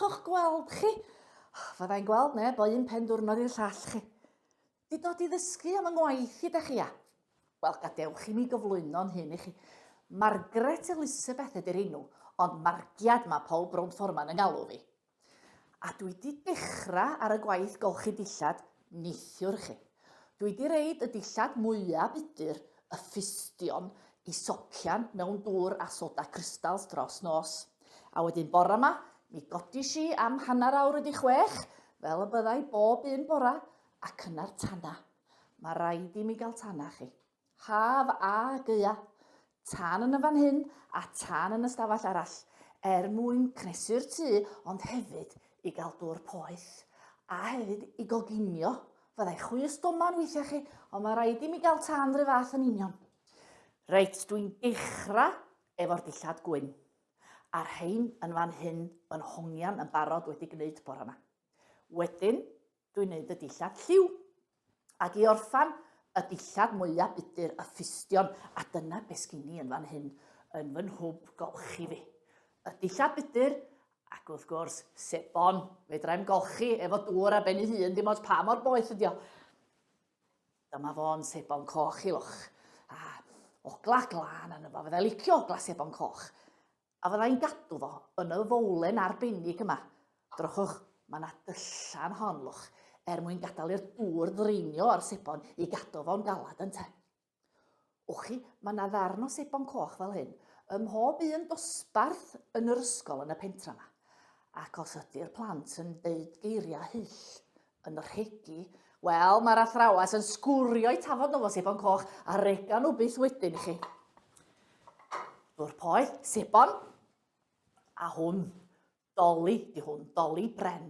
falch o'ch gweld chi. Fyddai'n gweld neb o un pen diwrnod i'r llall chi. Di dod i ddysgu am y ngwaith i ddech chi a? Wel, gadewch i mi gyflwyno'n hyn i chi. Margaret Elizabeth ydy'r enw, ond margiad mae Paul Brown-Forman yn galw fi. A dwi di dechrau ar y gwaith golchi dillad neithiwr chi. Dwi di reid y dillad mwyaf budur, y ffustion, i socian mewn dŵr a soda crystals dros nos. A wedyn bora yma, mi godis i am hanner awr ydi 6, fel y byddai bob un bora, ac yna'r tana. Mae rhaid i mi gael tana chi. Haf a gaea. Tan yn y fan hyn a tan yn y stafell arall, mwyn cnesu'r tŷ, ond hefyd i gael dŵr poeth. A hefyd i goginio, fyddai chwys doman weithiau chi, ond mae rhaid i mi gael tan rhy fath yn union. Reit, dwi'n dechrau efo'r dillad gwyn. A'r rhain yn fan hyn yn hongian yn barod wedi gwneud bore yma. Wedyn, dwi'n gwneud y dillad lliw. Ac i orffan, y dillad mwyaf budur, y ffustion, a dyna beth sgyn i yn fan hyn, yn fy nhwb golchi fi. Y dillad budur, ac wrth gwrs, sebon, fedrai'm golchi efo dŵr a ben ei hun, dim ond pa mor boeth ydi o. Dyma fo'n sebon coch i loch. A ogla glân yn efo, fyddai licio ogla sebon coch. A fyddai'n gadw fo yn y fowlen arbennig yma. Drychwch, mae yna dyllan hon loch, mwyn gadael i'r dŵr ddreinio ar sebon i gadw fo'n galad yn te. Wch chi, mae yna ddarn o sebon coch fel hyn, ym mhob un dosbarth yn yr ysgol yn y pentra yma. Ac os ydy'r plant yn deud geiriau hyll yn yr hegi, wel, mae'r athrawes yn sgwrio'u tafod nhw fo sebon coch a rega nhw byth wedyn i chi. Dŵr poeth, sebon, a hwn, doli, di hwn, doli bren.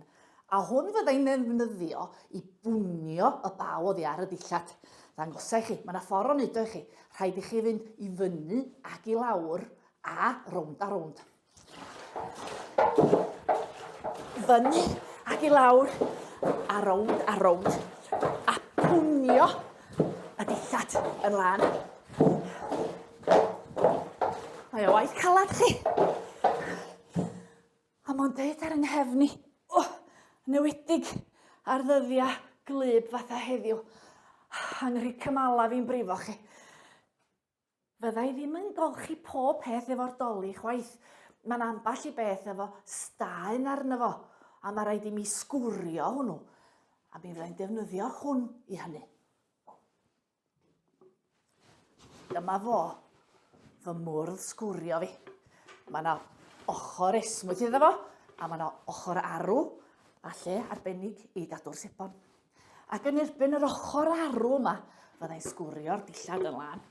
A hwn fyddai'n ddefnyddio i bwnio y baw oddi ar y dillad. Ddangosau chi, mae yna ffordd o wneud o chi. Rhaid i chi fynd i fyny ac i lawr a rownd a rownd. Fyny ac i lawr a rownd a pwnio y dillad yn lan. Mae o waith calad chi. A mae'n deud ar yng nghefni, newedig ar ddyddiau glyb fatha heddiw. Angri cymala fi'n brifo chi. Fyddai ddim yn golchi pob peth efo'r doli chwaith. Mae'n amball i beth efo staen arno fo, a mae rhaid i mi sgwrio hwnnw. A mi fyddai'n defnyddio hwn i hynny. Dyma fo, fy mwrdd sgwrio fi. Mae yna ochr esmwyth iddo fo, a mae yna ochr arw, a lle arbennig i gadw'r sebon. Ac yn erbyn yr ochr arw yma, fyddai'n sgwrio'r dillad yn lan.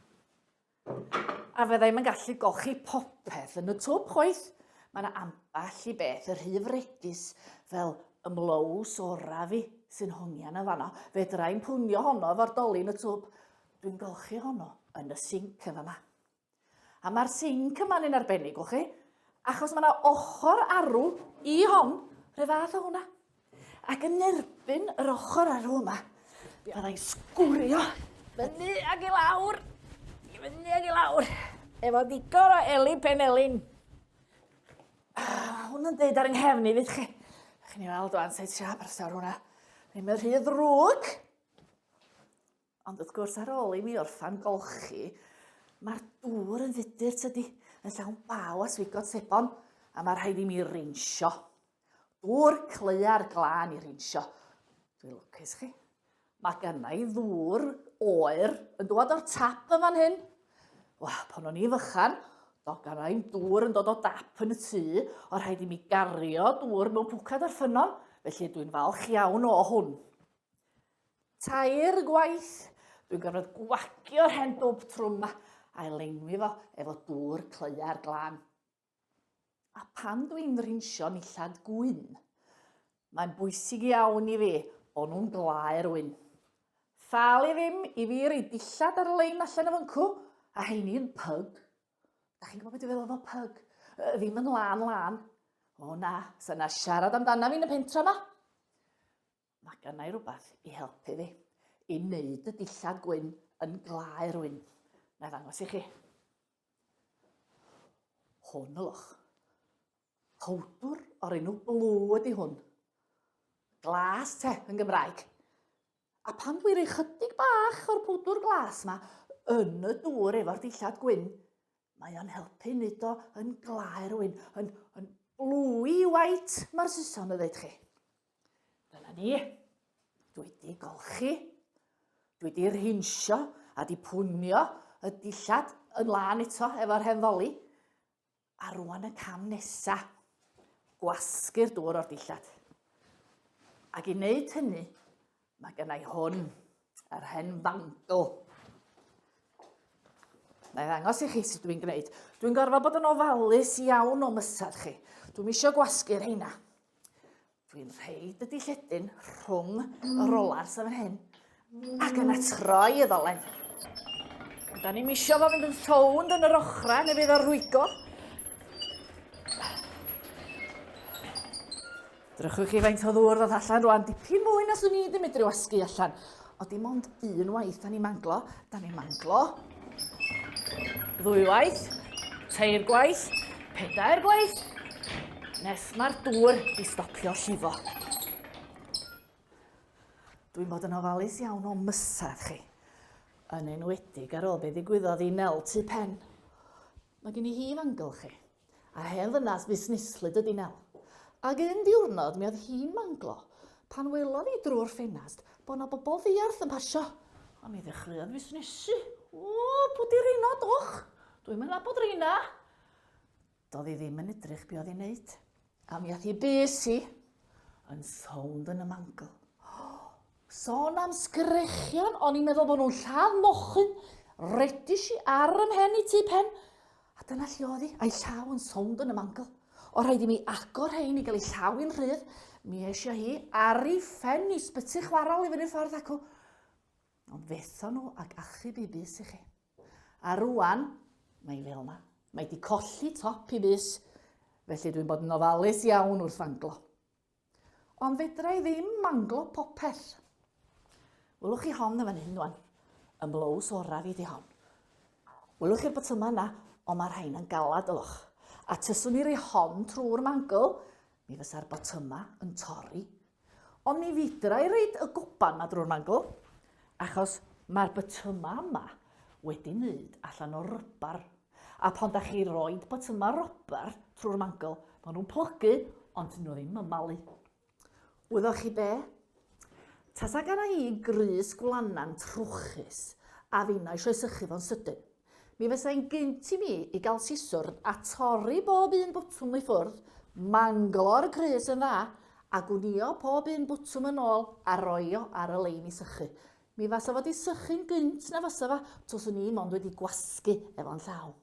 A fyddai'm yn gallu golchi popeth yn y twb chwaith. Mae yna amball i beth yr rhy fregis fel ymlows ora fi sy'n hongian yn fanno. Fedrai'n pwnio honno efo'r doli yn y twb. Dwi'n golchi honno yn y sinc yn yma. A mae'r sinc yma'n un arbennig, o'ch chi? Achos mae yna ochr arw i hon, rhy fath o hwnna. Ac yn erbyn yr ochr arw yma, byddai'n sgwrio fyny ac i lawr, efo digon o eli penelin. Hwnnw'n deud ar yng nghefni, fydd chi. Chi'n ei weld o'n seid siap ar sawr hwnna. Ddim yn rhy ddrwg. Ond wrth gwrs ar ôl i mi orffan golchi, mae'r dŵr yn fudur tydi, yn llawn baw a swigod sebon, a mae rhaid i mi rinsio. Dŵr clear glân i rinsio. Dwi'n lwcus chi. Mae gynna i ddŵr oer yn dod o'r tap yn fan hyn. Wel, pan o'n i fychan, doedd gynna i'n dŵr yn dod o dap yn y tŷ, o rhaid i mi gario dŵr mewn pwcad ar ffynnon, felly dwi'n falch iawn o hwn. Tair gwaith, dwi'n gorfod gwagio'r hen dwb trwm yma, a'i lenwi fo efo dŵr clear glân. A pan dwi'n rinsio nillad gwyn, mae'n bwysig iawn i fi bod nhw'n glaer wyn. Thal i ddim i fi rei dillad ar y lein allan y fyncw, a heini'n pyg. Da chi'n gwybod beth dwi'n feddwl efo pyg? Ddim yn lan. O na, sy'n na siarad amdana fi yn y pentra yma. Mae gynna i rhywbeth i helpu fi i wneud y dillad gwyn yn glaer wyn. Na i ddangos i chi. Hwn y loch. Powdwr o'r enw Blue ydi hwn. Glas te yn Gymraeg. A pan dwi'n rhoi chydig bach o'r powdwr glas yma yn y dŵr efo'r dillad gwyn, mae o'n helpu nid o yn glaer wyn, yn bluey white mae'r Saeson yn dweud chi. Dyna ni. Dwi wedi golchi, dwi wedi rhinsio a di pwnio y dillad yn lan eto efo'r henddoli. A rwan y cam nesa, gwasgu'r dŵr o'r dillad. Ac i wneud hynny, mae gennau hwn, yr hen fangl. Na i ddangos i chi sut dwi'n gwneud. Dwi'n gorfod bod yn ofalus iawn o mysad chi. Dwi'n isio gwasgu'r heina. Dwi'n rhaid y dilledyn rhwng y rolars yn hyn ac yna troi y ddolen. Da ni'n isio fo fynd yn llawnd yn yr ochra neu fydd o'r rwygo. Drychwch chi faint o ddŵr ddod allan rwan, dipyn mwy na swn i ddim medru wasgu allan. O dim ond un waith da ni'n manglo, ddwy waith, tair gwaith, pedair gwaith, nes mae'r dŵr di stopio llifo. Dwi'n bod yn ofalus iawn o mysad chi, yn enwedig ar ôl be ddigwyddodd i Nel tu pen. Mae gen i hi fangl chi, a hen ddynas busneslyd ydi Nel. Ac un diwrnod mi oedd hi'n manglo pan welodd hi drwy'r ffenast bod yna bobl ddiarth yn pasio. A mi ddechreuodd fusnesu. O, pwy di reina doch? Dwi'n mynd nabod reina. Doedd hi ddim yn edrych be oedd hi'n neud. A mi ath hi bus hi yn sownd yn y mangl. Sôn am sgrechian, o'n i'n meddwl bod nhw'n lladd mochyn, redis i ar ymhen i tu pen. A dyna lle oedd hi, a'i llaw yn sownd yn y mangl. O rhaid i mi agor hein i gael ei llaw i'n rhydd, mi eisio hi ar ei ffen i sbyty chwaral i fyny ffordd acw. Ond fetho nhw ac achub i bus i chi. A rwan, mae fel yna. Mae di colli top i bus, felly dwi'n bod yn ofalus iawn wrth fanglo. Ond fedra i ddim manglo popeth. Wylwch chi hon yn fan hyn rwan. Y blows oraf i di hon. Wylwch chi'r botyma yna, ond mae'r rhain yn galad ylwch. A tyswn i rei hon trwy'r mangl, mi fysa'r botyma yn torri. Ond mi fydra i reid y gwpan yma drwy'r mangl, achos mae'r botyma yma wedi wneud allan o rybar. A pan da chi roed botyma rybar trwy'r mangl, maen nhw'n plygu, ond nhw ddim yn malu. Wyddoch chi be? Tasa gana i grys gwlanan trwchus, a finna eisiau sychu fo'n sydyn. Mi fysa'n gynt i mi i gael siswrn a torri bob un bwtwm i ffwrdd, manglo'r crys yn dda, a gwnio pob un bwtwm yn ôl a roi o ar y lein i sychu. Mi fysa fod i sychu'n gynt na fysa fa, toswn ni mond wedi gwasgu efo'n llaw.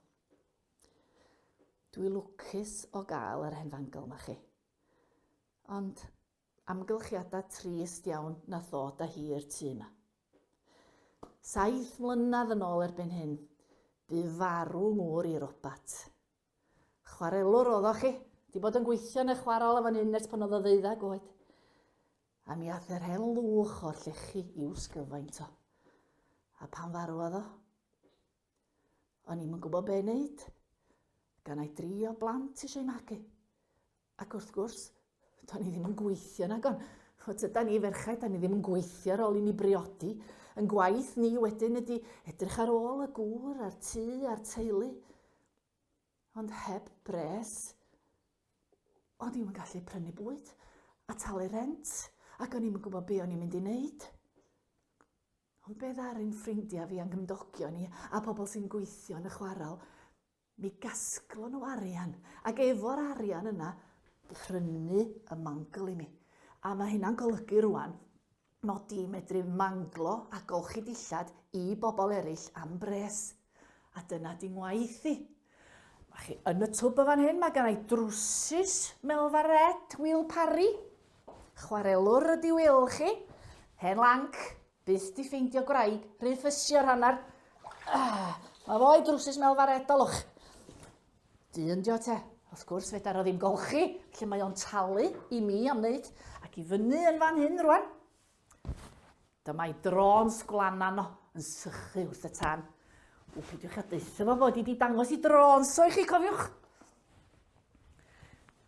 Dwi lwcus o gael yr hen fangl yma chi. Ond amgylchiadau trist iawn na ddod â hi'r tŷ yma. 7 mlynedd yn ôl erbyn hyn, bu farw ngŵr i Robat. Chwarelwr oedd o chi, di bod yn gweithio yn y chwaral efo uned pan oedd o 12 oed. A mi ath yr hen lwch o'r llechi i'w sgyfaint o. A pan farw oedd o? O'n i'm yn gwybod be wneud. Gan ai 3 o blant eisiau magu. Ac wrth gwrs, do'n i ddim yn gweithio nag on. Da ni ferchaid, da ni ddim yn gweithio ar ôl i ni briodi. Yn gwaith ni wedyn ydy edrych ar ôl y gŵr a'r tŷ a'r teulu. Ond heb bres, o'n i'm yn gallu prynu bwyd a talu rent, ac o'n i'm yn gwybod be o'n i'n mynd i wneud. Ond be ddaru'n ffrindiau fi a'n gymdogion ni a pobl sy'n gweithio yn y chwaral, mi gasglo nhw arian, ac efo'r arian yna, prynu y mangl i mi. A mae hynna'n golygu rwan, mod i medru manglo a golchi dillad i bobl eraill am bres. A dyna di ngwaith i. Yn y twb o fan hyn, mae gen i drwsus melfaret Wil Parry. Chwarelwr ydi Wil chi. Hen lanc, byth di ffeindio graig, rhydd ffysio'r hannar. Mae fo i drwsus melfaret olwch. Dyn dio te. Wrth gwrs, fedar o ddim golchi, lle mae o'n talu i mi am wneud, ac i fyny yn fan hyn rwan. Dyma'i dron sglanan o yn sychu wrth y tân. Peidiwch a deitha fo bod i di dangos i drons o i chi, cofiwch.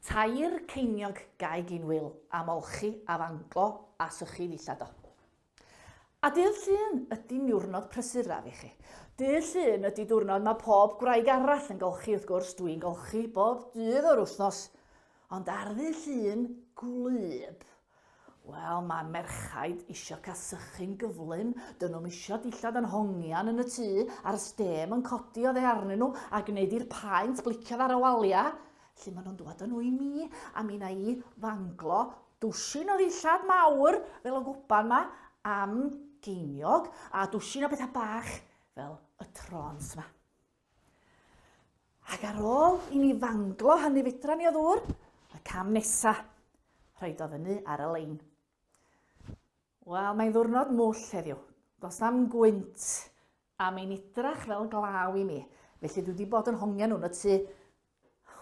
Tair ceiniog gai gyn wyl a molchi a fanglo a sychu ddillad o. A dydd llun ydy niwrnod prysura fi chi. Dydd llun ydy diwrnod mae pob gwraig arall yn golchi, wrth gwrs dwi'n golchi bob dydd o'r wythnos. Ond ar ddydd llun gwlyb. Wel, mae merchaid isio cael sychu'n gyflym, dyn nhw'n isio dillad yn hongian yn y tŷ, a'r stem yn codi o dde arnyn nhw, a gwneud i'r paent bliciodd ar y walia. Lle maen nhw'n dod â nhw i mi, a mi na i fanglo dwsin o ddillad mawr, fel y gwpan ma, am geiniog, a dwsin o bethau bach, fel y trons ma. Ac ar ôl i ni fanglo hynny fedra ni o ddŵr, y cam nesa, rhaid o fyny ar y lein. Wel, mae'n ddwrnod mwll heddiw. Does na'm gwynt, a mae'n idrach fel glaw i mi. Felly dwi wedi bod yn hongian nhw'n y tŷ.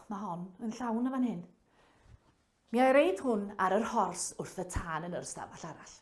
Mae hon yn llawn y fan hyn. Mi a'i reid hwn ar yr hors wrth y tân yn yr stafell arall.